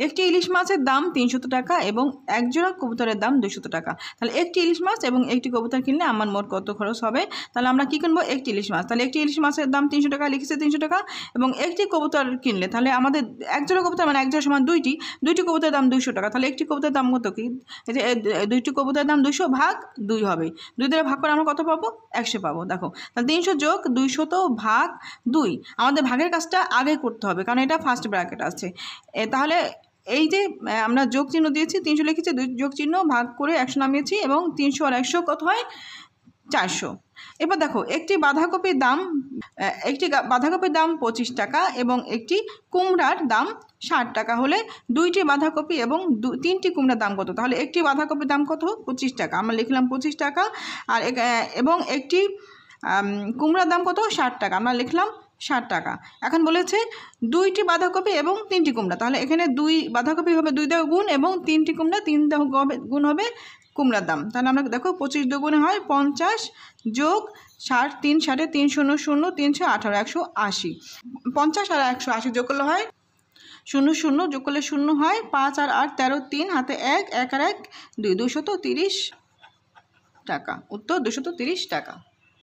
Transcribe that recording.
একটি ইলিশ মাছের দাম 300 টাকা এবং এক জোড়া কবুতরের দাম 200 টাকা। তাহলে একটি ইলিশ মাছ এবং একটি কবুতর কিনলে আমার মোট কত খরচ হবে? তাহলে আমরা কী কিনবো? একটি ইলিশ মাছ। তাহলে একটি ইলিশ মাছের দাম 300 টাকা, লিখেছে 300 টাকা। এবং একটি কবুতর কিনলে তাহলে আমাদের এক জোড়া কবুতর মানে এক জোড়া সমান দুইটি কবুতরের দাম 200 টাকা। তাহলে একটি কবুতরের দাম কত? কি এই যে দুইটি কবুতরের দাম 200 ভাগ 2 হবে। 2 দ্বারা ভাগ করে আমরা কত পাবো? 100 পাবো। দেখো তাহলে 300 যোগ 200 তো ভাগ 2। আমাদের ভাগের কাজটা আগে করতে হবে কারণ এটা ফার্স্ট ব্র্যাকেট আছে। তাহলে এই যে আমরা যোগ চিহ্ন দিয়েছি, 300 লিখেছি, যোগ চিহ্ন ভাগ করে 100 নামিয়েছি এবং 300 আর 100 কত হয়? 400। এবার দেখো একটি বাঁধাকপির দাম 25 টাকা এবং একটি কুমড়ার দাম 60 টাকা হলে দুইটি বাঁধাকপি এবং তিনটি কুমড়ার দাম কত? তাহলে একটি বাঁধাকপির দাম কত? 25 টাকা। আমরা লিখলাম 25 টাকা। আর এবং একটি কুমড়ার দাম কত? 60 টাকা। আমরা লিখলাম 60 টাকা। এখন বলেছে দুইটি বাঁধাকপি এবং তিনটি কুমড়া। তাহলে এখানে 2 বাঁধাকপি হবে 2 দিয়ে গুণ এবং 3টি কুমড়া 3 দিয়ে গুণ হবে কুমড়ার দাম। তাহলে আমরা দেখো 25 দুগুণে হয় 50 যোগ 60, 3 × 3 0 0 318 180। 50 আর 180 যোগ করলে হয় 0 0 যোগ করলে 0 হয় 5 আর 8 13 3 হাতে 1 1 আর 1 2 230 টাকা। উত্তর 230 টাকা।